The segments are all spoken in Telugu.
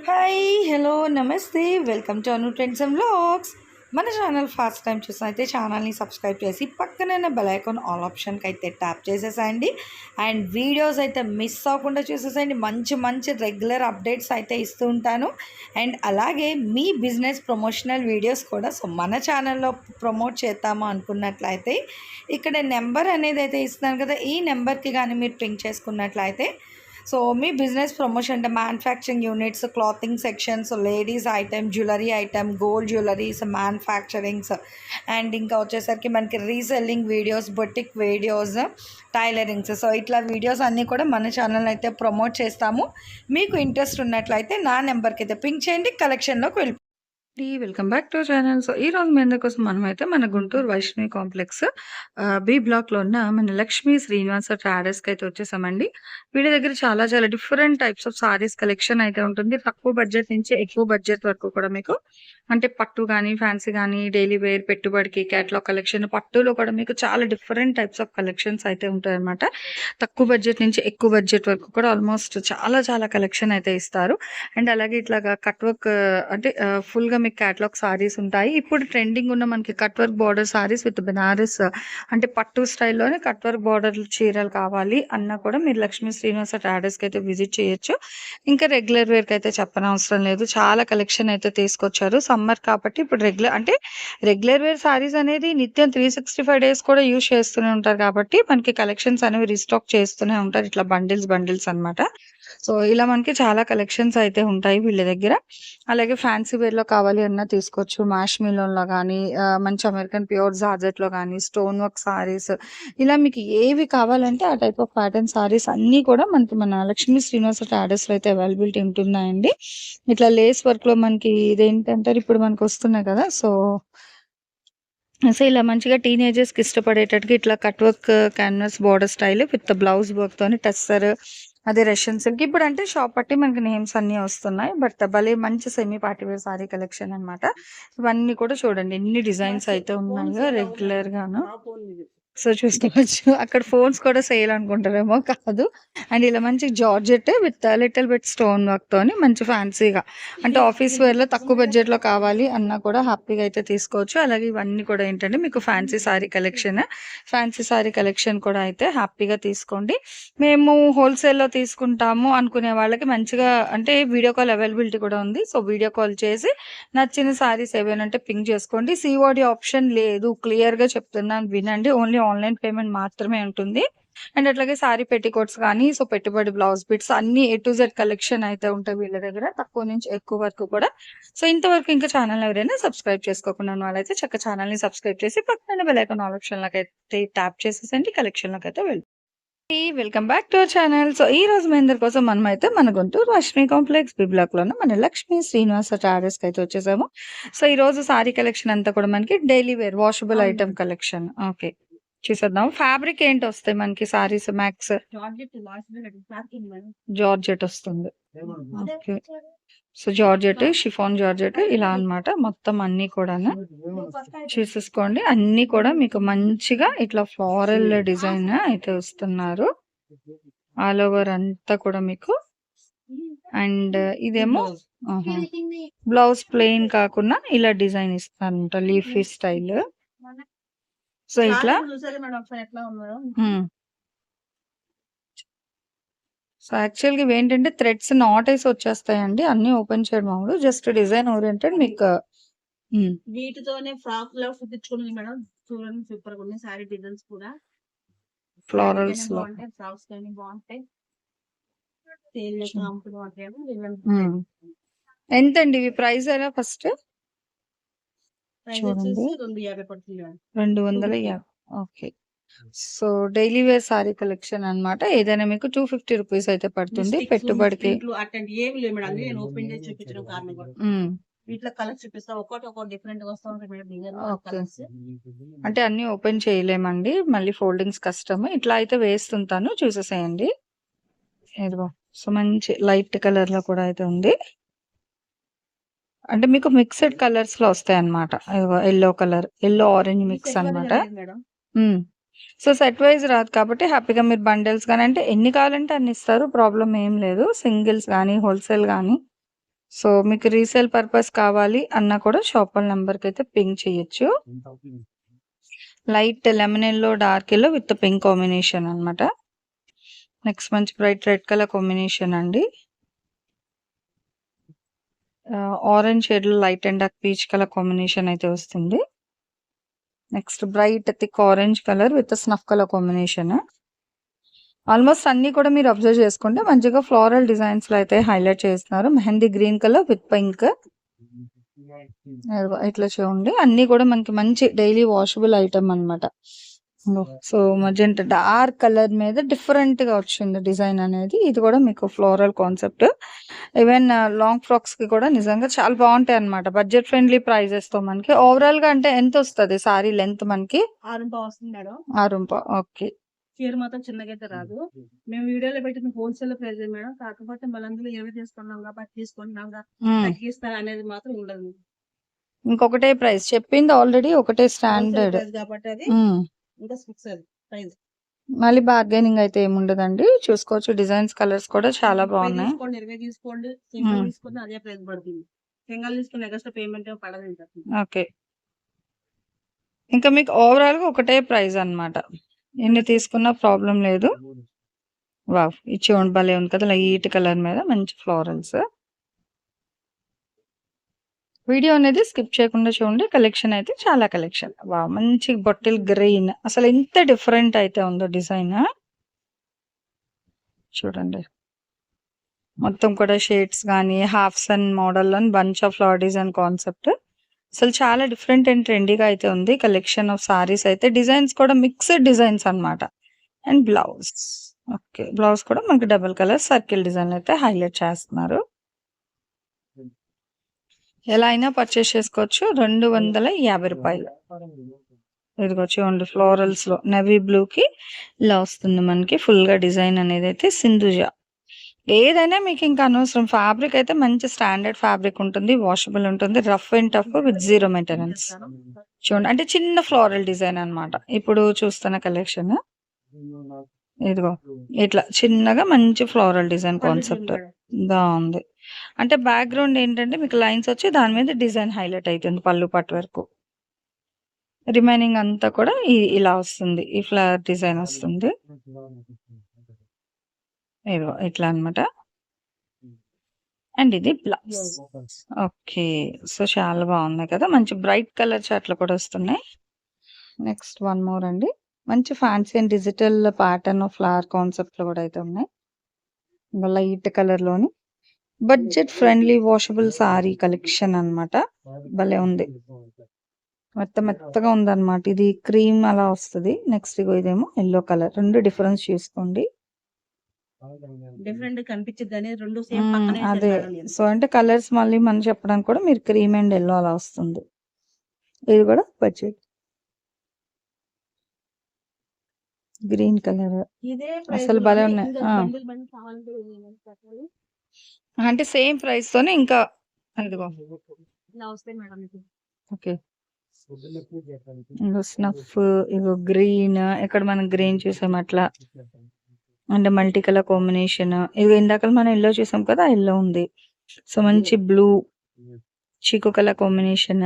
హాయ్ హలో నమస్తే welcome to Anu trends and vlogs. మన ఛానల్ ఫస్ట్ టైం చూసినైతే ఛానల్ని సబ్స్క్రైబ్ చేసి పక్కనే బెల్ ఐకాన్ ఆల్ ఆప్షన్కి అయితే ట్యాప్ చేసేసేయండి. అండ్ వీడియోస్ అయితే మిస్ అవ్వకుండా చూసేసేయండి. మంచి మంచి రెగ్యులర్ అప్డేట్స్ అయితే ఇస్తూ ఉంటాను. అండ్ అలాగే మీ బిజినెస్ ప్రమోషనల్ వీడియోస్ కూడా మన ఛానల్లో ప్రమోట్ చేద్దాము అనుకున్నట్లయితే ఇక్కడ నెంబర్ అనేది అయితే ఇస్తున్నాను కదా, ఈ నెంబర్కి కానీ మీరు పింక్ చేసుకున్నట్లయితే సో మీ బిజినెస్ ప్రమోషన్ అంటే manufacturing units, clothing sections, ladies item, jewellery item, gold jewelleries, manufacturings and ఇంకా వచ్చేసరికి మనకి reselling videos, boutique videos, tailorings. So ఇట్లా వీడియోస్ అన్నీ కూడా మన ఛానల్ అయితే ప్రమోట్ చేస్తాము. మీకు ఇంట్రెస్ట్ ఉన్నట్లయితే నా నెంబర్కి అయితే పింక్ చేయండి, కలెక్షన్లోకి వెళ్ళి welcome back to channel. So ఈ రోజు మీ అందరి కోసం మనమైతే మన గుంటూరు వైష్ణవి కాంప్లెక్స్ బి బ్లాక్లో ఉన్న మన లక్ష్మీ శ్రీనివాస ట్రాడర్స్కి అయితే వచ్చేసామండి. వీడి దగ్గర చాలా చాలా different types of saris collection అయితే ఉంటుంది. తక్కువ బడ్జెట్ నుంచి ఎక్కువ బడ్జెట్ వరకు కూడా మీకు అంటే పట్టు కానీ, ఫ్యాన్సీ కానీ, డైలీ వేర్, పెట్టుబడికి, క్యాట్లాగ్ కలెక్షన్, పట్టులో కూడా మీకు చాలా డిఫరెంట్ టైప్స్ ఆఫ్ కలెక్షన్స్ అయితే ఉంటాయి అనమాట. తక్కువ బడ్జెట్ నుంచి ఎక్కువ బడ్జెట్ వరకు కూడా ఆల్మోస్ట్ చాలా చాలా కలెక్షన్ అయితే ఇస్తారు. అండ్ అలాగే ఇట్లాగా కట్ వర్క్ అంటే ఫుల్గా మీకు క్యాట్లాగ్ సారీస్ ఉంటాయి. ఇప్పుడు ట్రెండింగ్ ఉన్న మనకి cut work border sarees with Banaras అంటే పట్టు స్టైల్లోనే కట్ వర్క్ బార్డర్ చీరలు కావాలి అన్నా కూడా మీరు లక్ష్మీ శ్రీనివాస ట్రాడర్స్కి అయితే విజిట్ చేయొచ్చు. ఇంకా రెగ్యులర్ వేర్కి అయితే చెప్పనవసరం లేదు, చాలా కలెక్షన్ అయితే తీసుకొచ్చారు. సమ్మర్ కాబట్టి ఇప్పుడు రెగ్యులర్ వేర్ సారీస్ అనేది నిత్యం 365 డేస్ కూడా యూజ్ చేస్తూనే ఉంటారు కాబట్టి మనకి కలెక్షన్స్ అనేవి రీస్టాక్ చేస్తూనే ఉంటారు. ఇట్లా బండిల్స్ అనమాట. సో ఇలా మనకి చాలా కలెక్షన్స్ అయితే ఉంటాయి వీళ్ళ దగ్గర. అలాగే ఫ్యాన్సీ వేర్లో కావాలి అన్నా తీసుకోవచ్చు. మ్యాష్ మిలోన్లో కానీ, మంచి అమెరికన్ ప్యూర్ జార్జెట్లో కానీ, స్టోన్ వర్క్ సారీస్, ఇలా మీకు ఏవి కావాలంటే ఆ టైప్ ఆఫ్ ప్యాటర్న్ సారీస్ అన్నీ కూడా మనకి మన లక్ష్మీ శ్రీనివాస ట్రాడర్స్లో అయితే అవైలబిలిటీ ఉంటున్నాయండి. ఇట్లా లేస్ వర్క్లో మనకి ఇదేంటంటారు ఇప్పుడు మనకు వస్తున్నాయి కదా. సో ఇలా మంచిగా టీనేజర్స్కి ఇష్టపడేటట్టుగా ఇట్లా cut work canvas border style with blouse వర్క్తోని టస్సర్, అదే రష్యన్ సిల్క్. ఇప్పుడు అంటే షాప్ బట్టి మనకి నేమ్స్ అన్నీ వస్తున్నాయి. బట్ భలే మంచి సెమీ పార్టీవేర్ సారీ కలెక్షన్ అనమాట. ఇవన్నీ కూడా చూడండి ఎన్ని డిజైన్స్ అయితే ఉన్నాయో రెగ్యులర్ గాను. సో చూసుకోవచ్చు. అక్కడ ఫోన్స్ కూడా సేల్ అనుకుంటారేమో, కాదు. అండ్ ఇలా మంచి georgette with little bit stone work తోని మంచి ఫ్యాన్సీగా అంటే ఆఫీస్ వేర్ లో తక్కువ బడ్జెట్ లో కావాలి అన్నా కూడా హ్యాపీగా అయితే తీసుకోవచ్చు. అలాగే ఇవన్నీ కూడా ఏంటంటే మీకు ఫ్యాన్సీ సారీ కలెక్షన్ కూడా అయితే హ్యాపీగా తీసుకోండి. మేము హోల్సేల్లో తీసుకుంటాము అనుకునే వాళ్ళకి మంచిగా అంటే వీడియో కాల్ అవైలబిలిటీ కూడా ఉంది. సో వీడియో కాల్ చేసి నచ్చిన సారీస్ ఏవేనంటే పింక్ చేసుకోండి. సిఓడి ఆప్షన్ లేదు, క్లియర్ గా చెప్తున్నాను వినండి. ఓన్లీ ఆన్లైన్ పేమెంట్ మాత్రమే ఉంటుంది. అండ్ అట్లాగే సారీ పెట్టికోట్స్ కానీ, సో పెట్టుబడి బ్లౌజ్ బిట్స్ అన్ని A to Z కలెక్షన్ అయితే ఉంటాయి వీళ్ళ దగ్గర, తక్కువ నుంచి ఎక్కువ వరకు కూడా. సో ఇంతవరకు ఇంకా ఛానల్ ఎవరైనా సబ్స్క్రైబ్ చేసుకోకుండా ఉన్న వాళ్ళైతే చక్క ఛానల్ ని సబ్స్క్రైబ్ చేసి పక్కన బెల్ ఐకాన్ ఆప్షన్ లోకి అయితే ట్యాప్ చేసేసండి, కలెక్షన్ లోకి అయితే వెళ్ళి welcome back to our channel. So ఈ రోజు మీ అందరి కోసం మనమైతే మన Guntur Lakshmi complex B block లో మన లక్ష్మీ శ్రీనివాస ట్రాడర్స్ కి అయితే వచ్చేసాము. సో ఈ రోజు సారీ కలెక్షన్ అంతా కూడా మనకి daily wear washable item collection. Okay చూసేద్దాం. ఫ్యాబ్రిక్ ఏంటి వస్తాయి మనకి సారీస్? మ్యాక్స్ జార్జెట్ వస్తుంది. Okay so georgette, chiffon georgette ఇలా అన్నమాట. మొత్తం అన్ని కూడా చూసేసుకోండి. అన్ని కూడా మీకు మంచిగా ఇట్లా ఫ్లోరల్ డిజైన్ అయితే వస్తున్నారు ఆల్ ఓవర్ అంతా కూడా మీకు. అండ్ ఇదేమో బ్లౌజ్ ప్లెయిన్ కాకుండా ఇలా డిజైన్ ఇస్తారంట, లీఫీ స్టైల్. సో ఇట్లా సో యాక్చువల్గా ఇవి ఏంటంటే థ్రెడ్స్ నాట్ వేసి వచ్చేస్తాయండి. అన్ని ఓపెన్ చేయడం మామూలు, జస్ట్ డిజైన్ ఓరియంటెడ్ మీకు. వీటితోనే ఫ్రాక్ లో కుట్టించుకున్నది మేడం, చూడండి సూపర్ గా ఉన్నాయి సారీ డిజైన్స్ కూడా. ఫ్లోరల్స్ లో ఫ్రాక్స్ కానీ బాగుంటాయి. ఎంతండి ఇవి ప్రైస్ అయినా? ఫస్ట్ చూడండి 250 పడుతుంది. 250. Okay so daily wear saree collection అన్నమాట. ఏదైనా మీకు 250 రూపీస్ అయితే పడుతుంది. పెట్టుబడికి అట్లాంటి ఏమి లేవు మేడం, నేను ఓపెన్ చేసి చూపించడం కారణం కూడా వీటిలో కలర్స్ చూపిస్తా, ఒక్కొక్కటి డిఫరెంట్ గా వస్తా ఉంటాయి మేడం డిజైన్ కలర్స్. అంటే అన్ని ఓపెన్ చేయలేమండి, మళ్ళీ ఫోల్డింగ్స్ కష్టం. ఇట్లా అయితే వేస్తుంటాను, చూసేసేయండి. ఇదిగో సో మంచి లైట్ కలర్ లో కూడా అయితే ఉంది. అంటే మీకు మిక్స్డ్ కలర్స్ లో వస్తాయి అన్నమాట. Yellow colour, yellow orange mix అన్నమాట. సో సెట్ వైజ్ రాదు కాబట్టి హ్యాపీగా మీరు బండిల్స్ కానీ అంటే ఎన్ని కావాలంటే అన్ని ఇస్తారు, ప్రాబ్లం ఏం లేదు. సింగిల్స్ కానీ హోల్సేల్ కానీ సో మీకు రీసేల్ పర్పస్ కావాలి అన్నా కూడా షాప్ వాళ్ళ నెంబర్కి అయితే పింక్ చేయొచ్చు. Light lemon yellow dark yellow with pink combination అన్నమాట. నెక్స్ట్ మంచి బ్రైట్ రెడ్ కలర్ కాంబినేషన్ అండి. ఆరెంజ్ షేడ్ లో light and dark peach colour combination అయితే వస్తుంది. Next bright thick orange colour with snuff colour combination. Almost అన్ని కూడా మీరు అబ్జర్వ్ చేసుకుంటే మంచిగా ఫ్లోరల్ డిజైన్స్ లో అయితే హైలైట్ చేస్తున్నారు. Mehndi green colour with pink. ఇట్లా చూడండి, అన్ని కూడా మనకి మంచి డైలీ వాషబుల్ ఐటమ్ అన్నమాట. సో మజెంటా డార్క్ కలర్ మీద డిఫరెంట్ గా వచ్చింది డిజైన్ అనేది. ఇది కూడా మీకు floral concept. Even long frocks కి కూడా నిజంగా చాలా బాగుంటాయి అన్నమాట. బడ్జెట్ ఫ్రెండ్లీ ప్రైజెస్ తో మనకి. ఓవరాల్ గా అంటే ఎంత వస్తుంది సారీ లెంత్ మనకి? 6 వస్తుంది మేడం. 6. ఓకే. చీర మాత్రం చిన్నగా అయితే రాదు. మేము వీడియోలో పెట్టిన హోల్సేల్ ప్రైస్ మేడం. కాకపోతే మళ్ళీ అందులో 20 తీసుకున్నాం కాబట్టి తీసుకుంటున్నాం తగ్గిస్తా అనేది మాత్రం ఉండదు. ఇంకొకటే ప్రైస్ చెప్పింది ఆల్రెడీ, ఒకటే స్టాండర్డ్ కాబట్టి అది ఇంకా ఫిక్స్ అది ప్రైస్. మళ్ళీ బార్గెనింగ్ అయితే ఏముండదండి. చూసుకోవచ్చు, డిజైన్స్ కలర్స్ కూడా చాలా బాగున్నాయి. 20 తీసుకోండి, సింగిల్ తీసుకుని అదే ప్రైస్ పడుతుంది. సింగిల్ తీసుకుని ఎక్స్ట్రా పేమెంట్ పడదు. ఓకే. ఇంకా మీకు ఓవరాల్ గా ఒకటే ప్రైస్ అన్నమాట. ఎన్ని తీసుకున్నా ప్రాబ్లం లేదు. వావ్, ఇచ్చి భలే ఉంది కదా, లైట్ కలర్ మీద మంచి ఫ్లోరల్స్. వీడియో అనేది స్కిప్ చేయకుండా చూడండి. కలెక్షన్ అయితే చాలా కలెక్షన్. వావ్, మంచి బొట్టిల్ గ్రీన్. అసలు ఎంత డిఫరెంట్ అయితే ఉందో డిజైన్. చూడండి, మొత్తం కూడా షేడ్స్ కానీ హాఫ్ సన్ మోడల్ అని bunch of flower design concept. అసలు చాలా డిఫరెంట్ అండ్ ట్రెండీగా అయితే ఉంది. కలెక్షన్ ఆఫ్ సారీస్ అయితే డిజైన్స్ కూడా మిక్స్డ్ డిజైన్స్ అన్నమాట. And blouse. ఓకే, బ్లౌజ్ కూడా మనకి డబుల్ కలర్ సర్కిల్ డిజైన్ అయితే హైలైట్ చేస్తున్నారు. ఎలా అయినా పర్చేస్ చేసుకోవచ్చు. 250 రూపాయలు. ఇదిగో చూడండి, ఫ్లోరల్స్ లో నెవీ బ్లూ కి ఇలా వస్తుంది మనకి ఫుల్ గా డిజైన్ అనేది అయితే. సింధుజ ఏదైనా మీకు ఇంకా అనవసరం. ఫ్యాబ్రిక్ అయితే మంచి స్టాండర్డ్ ఫ్యాబ్రిక్ ఉంటుంది, వాషబుల్ ఉంటుంది, rough and tough with zero maintenance. చూడండి, అంటే చిన్న ఫ్లోరల్ డిజైన్ అన్నమాట. ఇప్పుడు చూస్తున్న కలెక్షన్ ఇదిగో ఇట్లా చిన్నగా మంచి ఫ్లోరల్ డిజైన్ కాన్సెప్ట్ బాగుంది. అంటే బ్యాక్గ్రౌండ్ ఏంటంటే మీకు లైన్స్ వచ్చి దాని మీద డిజైన్ హైలైట్ అవుతుంది పళ్ళు పట్టు వరకు. రిమైనింగ్ అంతా కూడా ఇలా వస్తుంది, ఈ ఫ్లవర్ డిజైన్ వస్తుంది. ఇదిగో ఇట్లా అన్నమాట. అండ్ ఇది బ్లౌజ్. ఓకే, సో చాలా బాగున్నాయి కదా, మంచి బ్రైట్ కలర్స్ అట్లా కూడా వస్తున్నాయి. నెక్స్ట్ వన్ మోర్ అండి. మంచి fancy and digital pattern flower concept లో కూడా అయితే ఉన్నాయి. లైట్ కలర్ లోని budget friendly washable sorry collection అన్నమాట. భలే ఉంది, మెత్తగా ఉందన్నమాట. ఇది క్రీమ్ అలా వస్తుంది. నెక్స్ట్ ఇదేమో ఎల్లో కలర్. రెండు డిఫరెన్స్ చూసుకోండి. డిఫరెంట్ కనిపించింది రెండు సేమ్ అదే. సో అంటే కలర్స్ మళ్ళీ మనం చెప్పడానికి కూడా మీరు క్రీమ్ అండ్ ఎల్లో అలా వస్తుంది. ఇది కూడా బడ్జెట్ గ్రీన్ కలర్. అసలు భలే ఉన్నాయి. అంటే సేమ్ ప్రైస్ తోనే ఇంకా ఇదిగో. ఓకే, స్నఫ్, ఇగో గ్రీన్. ఇక్కడ మనం గ్రీన్ చూసాం అట్లా. అంటే మల్టీ కలర్ కాంబినేషన్. ఇది ఇందాక మనం ఎల్లో చూసాం కదా, ఎల్లో ఉంది. సో మంచి బ్లూ చీకు కలర్ కాంబినేషన్.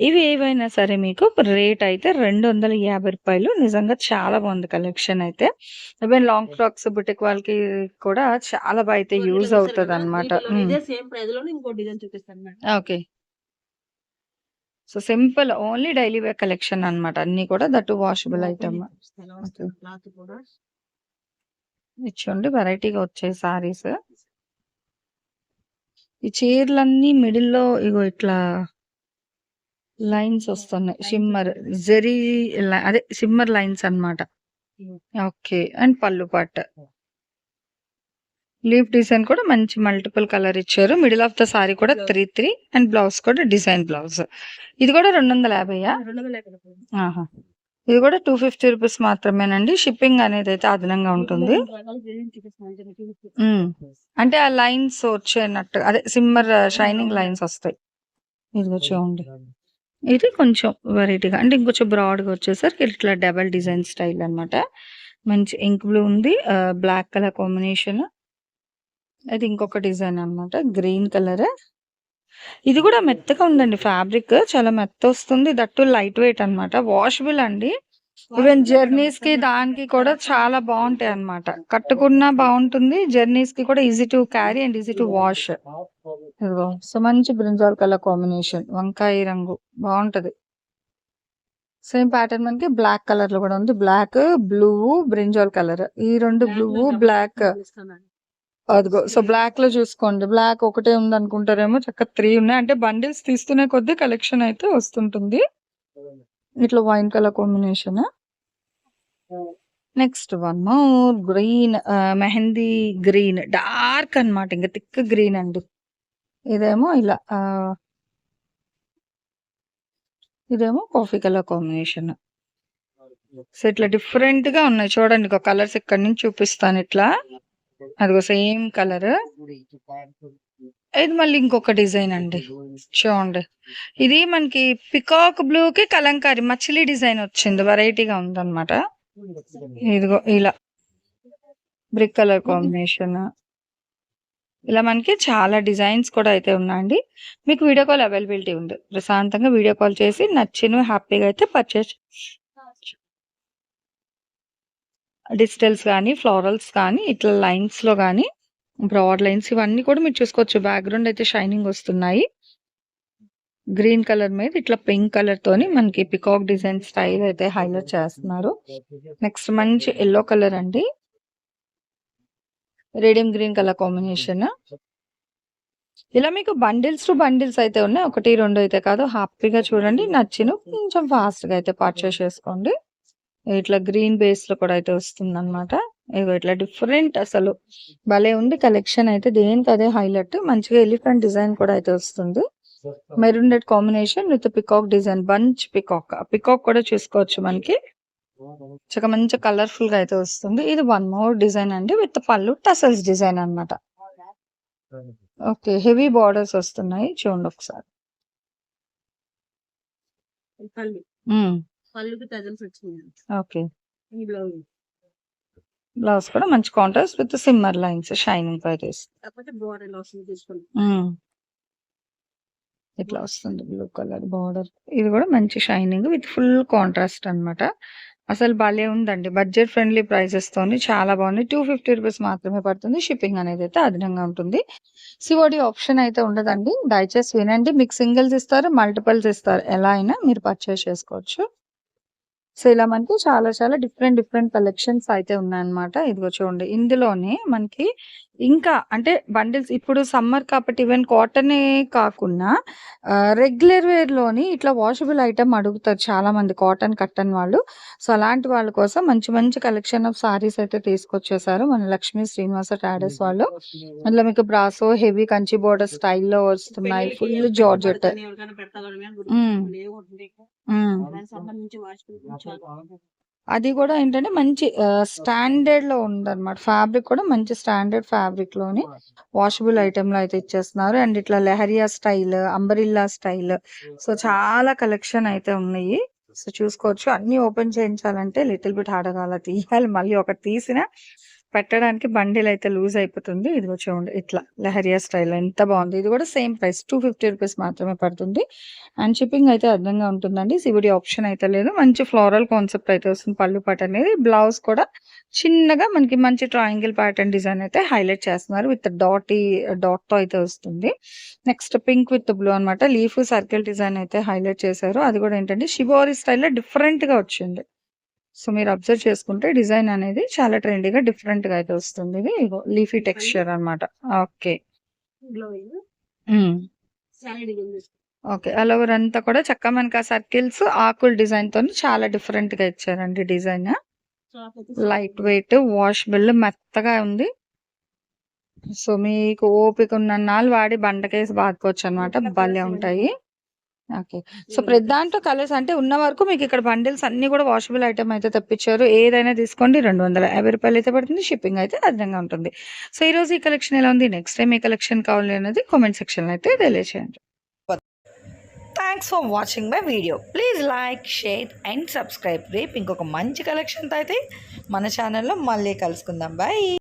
ఇవి ఏవైనా సరే మీకు రేట్ అయితే 250 రూపాయలు. నిజంగా చాలా బాగుంది కలెక్షన్ అయితే. ఈవెన్ లాంగ్ ఫ్రాక్స్ బుటిక్ వాళ్ళకి కూడా చాలా బాగా అయితే యూజ్ అవుతుంది అనమాట. Okay, so simple only daily wear collection అన్నమాట. అన్ని కూడా దట్టు వాషబుల్ ఐటమ్. ఇచ్చోండి, వెరైటీగా వచ్చాయి సారీస్. ఈ చీరలన్నీ మిడిల్లో ఇగో ఇట్లా లైన్స్ వస్తున్నాయి. షిమ్మర్ జెరీ అదే షిమ్మర్ లైన్స్ అన్నమాట. ఓకే, అండ్ పళ్ళు పట్టు లీఫ్ డిజైన్ కూడా మంచి మల్టిపుల్ కలర్ ఇచ్చారు. మిడిల్ ఆఫ్ ద సారీ కూడా 3 అండ్ బ్లౌజ్ కూడా డిజైన్ బ్లౌజ్. ఇది కూడా 250. ఆహా, ఇది కూడా 250 రూపీస్ మాత్రమేనండి. షిప్పింగ్ అనేది అయితే అదనంగా ఉంటుంది. అంటే ఆ లైన్స్ వచ్చేనట్టు అదే సిమ్మర్ షైనింగ్ లైన్స్ వస్తాయి. ఇదిగో చూడండి, ఇది కొంచెం వెరైటీగా అంటే ఇంకొంచెం బ్రాడ్గా వచ్చేసరికి ఇట్లా డబల్ డిజైన్ స్టైల్ అన్నమాట. మంచి ఇంక్ బ్లూ ఉంది, బ్లాక్ కలర్ కాంబినేషన్. అది ఇంకొక డిజైన్ అన్నమాట. Green colour. ఇది కూడా మెత్తగా ఉందండి ఫ్యాబ్రిక్. చాలా మెత్త వస్తుంది. దట్టు లైట్ వెయిట్ అన్నమాట. వాషబుల్ అండి. ఈవెన్ జర్నీస్ కి దానికి కూడా చాలా బాగుంటాయి అన్నమాట. కట్టుకున్నా బాగుంటుంది. జర్నీస్ కి కూడా easy to carry and easy to wash. ఇదిగో సో మంచి బ్రింజాల్ కలర్ కాంబినేషన్. వంకాయ రంగు బాగుంటది. సేమ్ ప్యాటర్న్ మనకి బ్లాక్ కలర్ లో కూడా ఉంది. Black, blue, brinjal colour. ఈ రెండు బ్లూ, బ్లాక్. అదిగో సో బ్లాక్ లో చూసుకోండి. బ్లాక్ ఒకటే ఉంది అనుకుంటారేమో, చక్కగా 3 ఉన్నాయి. అంటే బండిల్స్ తీస్తూనే కొద్ది కలెక్షన్ అయితే వస్తుంటుంది. ఇట్లా wine colour combination. Next one more green, mehndi green, dark అన్నమాట. ఇంకా థిక్ గ్రీన్ అండి. ఇదేమో ఇలా ఇదేమో కాఫీ కలర్ కాంబినేషన్. సో ఇట్లా డిఫరెంట్ గా ఉన్నాయి చూడండి. కలర్స్ ఇక్కడ నుంచి చూపిస్తాను. ఇట్లా అదిగో సేమ్ కలర్. ఇది మళ్ళీ ఇంకొక డిజైన్ అండి. చూడండి, ఇది మనకి పికాక్ బ్లూ కి కలంకారీ మచిలీ డిజైన్ వచ్చింది. వెరైటీగా ఉందన్నమాట. ఇదిగో ఇలా బ్రిక్ కలర్ కాంబినేషన్. ఇలా మనకి చాలా డిజైన్స్ కూడా అయితే ఉన్నాయండి. మీకు వీడియో కాల్ అవైలబిలిటీ ఉంది. ప్రశాంతంగా వీడియో కాల్ చేసి నచ్చిన హ్యాపీగా అయితే పర్చేస్. డిజిటల్స్ కానీ, ఫ్లోరల్స్ కానీ, ఇట్లా లైన్స్ లో కానీ, బ్రాడ్ లైన్స్ ఇవన్నీ కూడా మీరు చూసుకోవచ్చు. బ్యాక్గ్రౌండ్ అయితే షైనింగ్ వస్తున్నాయి. గ్రీన్ కలర్ మీద ఇట్లా పింక్ కలర్ తోని మనకి పికాక్ డిజైన్ స్టైల్ అయితే హైలైట్ చేస్తున్నారు. నెక్స్ట్ మంచి ఎల్లో కలర్ అండి. Radium green colour combination. ఇలా మీకు బండిల్స్ టు బండిల్స్ అయితే ఉన్నాయి. 1, 2 అయితే కాదు. హ్యాపీగా చూడండి. నచ్చిన కొంచెం ఫాస్ట్ గా అయితే పర్చేస్ చేసుకోండి. ఇట్లా గ్రీన్ బేస్ లో కూడా అయితే వస్తుంది అనమాట. ఇట్లా డిఫరెంట్ అసలు భలే ఉంది కలెక్షన్ అయితే. దేనికి అదే హైలైట్. మంచిగా ఎలిఫెంట్ డిజైన్ కూడా అయితే వస్తుంది. Maroon red combination with peacock design. Bunch peacock. Peacock కూడా చూసుకోవచ్చు మనకి. చక్కగా మంచి కలర్ఫుల్ గా అయితే వస్తుంది. ఇది వన్ మోర్ డిజైన్ అండి విత్ పళ్ళు టసల్స్ డిజైన్ అన్నమాట. ఓకే, హెవీ బార్డర్స్ వస్తున్నాయి. చూడండి ఒకసారి. ఓకే, బ్లౌజ్ కూడా మంచి కాంట్రాస్ట్ విత్ సిమ్మర్ లైన్స్ షైనింగ్ అయితే ఇట్లా వస్తుంది. Blue colour border. ఇది కూడా మంచి షైనింగ్ విత్ ఫుల్ కాంట్రాస్ట్ అన్నమాట. అసలు భలే ఉందండి. బడ్జెట్ ఫ్రెండ్లీ ప్రైసెస్ తోని చాలా బాగుంది. 250 రూపీస్ మాత్రమే పడుతుంది. షిప్పింగ్ అనేది అయితే అదనంగా ఉంటుంది. సిఓడి ఆప్షన్ అయితే ఉండదండి. దయచేసి వినండి. మీకు సింగిల్స్ ఇస్తారు, మల్టిపుల్స్ ఇస్తారు. ఎలా అయినా మీరు పర్చేస్ చేసుకోవచ్చు. సో ఇలా మనకి చాలా చాలా డిఫరెంట్ కలెక్షన్స్ అయితే ఉన్నాయన్నమాట. ఇదిగో చూడండి. ఇందులోనే మనకి ఇంకా అంటే బండిల్స్ ఇప్పుడు సమ్మర్ కాబట్టి ఈవెన్ కాటనే కాకుండా రెగ్యులర్ వేర్ లోని ఇట్లా వాషబుల్ ఐటమ్ అడుగుతారు చాలా మంది, కాటన్ కట్టన్ వాళ్ళు. సో అలాంటి వాళ్ళ కోసం మంచి మంచి కలెక్షన్ ఆఫ్ సారీస్ అయితే తీసుకొచ్చేసారు మన లక్ష్మీ శ్రీనివాస ట్రేడర్స్ వాళ్ళు. అందులో మీకు బ్రాసో హెవీ కంచి బోర్డర్ స్టైల్లో వస్తున్నాయి. Full georgette. అది కూడా ఏంటంటే మంచి స్టాండర్డ్ లో ఉందన్నమాట. ఫ్యాబ్రిక్ కూడా మంచి స్టాండర్డ్ ఫ్యాబ్రిక్ లోని వాషబుల్ ఐటమ్ లో అయితే ఇచ్చేస్తున్నారు. అండ్ ఇట్లా leheriya style, umbrella style. So చాలా కలెక్షన్ అయితే ఉన్నాయి. సో చూసుకోవచ్చు. అన్ని ఓపెన్ చేయించాలంటే లిటిల్ బిట్ హార్డ్గా తీయాలి. మళ్ళీ ఒకటి తీసిన పెట్టడానికి బండిల్ అయితే లూజ్ అయిపోతుంది. ఇదిగో చూడండి. ఇట్లా లెహరియా స్టైల్ ఎంత బాగుంది. ఇది కూడా సేమ్ ప్రైస్ 250 రూపీస్ మాత్రమే పడుతుంది. అండ్ షిప్పింగ్ అయితే అదనంగా ఉంటుందండి. సివిడి ఆప్షన్ అయితే లేదు. మంచి ఫ్లోరల్ కాన్సెప్ట్ అయితే వస్తుంది. పళ్ళు పాట అనేది. బ్లౌజ్ కూడా చిన్నగా మనకి మంచి ట్రయాంగిల్ ప్యాటర్న్ డిజైన్ అయితే హైలైట్ చేస్తున్నారు. విత్ డాట్ తో అయితే వస్తుంది. నెక్స్ట్ పింక్ విత్ బ్లూ అనమాట. లీఫ్ సర్కిల్ డిజైన్ అయితే హైలైట్ చేశారు. అది కూడా ఏంటంటే షిబోరి స్టైల్లో డిఫరెంట్ గా వచ్చింది. సో మీరు అబ్జర్వ్ చేసుకుంటే డిజైన్ అనేది చాలా ట్రెండీగా డిఫరెంట్ గా అయితే వస్తుంది. ఇది లీఫీ టెక్స్చర్ అన్నమాట. Okay, okay. ఆల్ ఓవర్ అంతా కూడా చక్కగా మనకి ఆ సర్కిల్స్ ఆకుల డిజైన్ తో చాలా డిఫరెంట్ గా ఇచ్చారండి. డిజైన్ లైట్ వెయిట్, వాషబుల్, మెత్తగా ఉంది. సో మీకు ఓపిక ఉన్నన్నాళ్ళు వాడి బండకేసి బాదుకోవచ్చు అనమాట. భలే ఉంటాయి. ఓకే. సో ప్రతి దాంట్లో కలర్స్ అంటే ఉన్న వరకు మీకు ఇక్కడ బండిల్స్ అన్ని కూడా వాషబుల్ ఐటమ్ అయితే తెప్పించారు. ఏదైనా తీసుకోండి. 250 రూపాయలు అయితే పడుతుంది. షిప్పింగ్ అయితే అదనంగా ఉంటుంది. సో ఈ రోజు ఈ కలెక్షన్ ఎలా ఉంది, నెక్స్ట్ టైం ఏ కలెక్షన్ కావాలి అనేది కామెంట్ సెక్షన్ లో అయితే తెలియజేయండి. Thanks for watching my video. Please like, share and subscribe. రేపు ఇంకొక మంచి కలెక్షన్తో అయితే మన ఛానల్లో మళ్ళీ కలుసుకుందాం. బాయ్.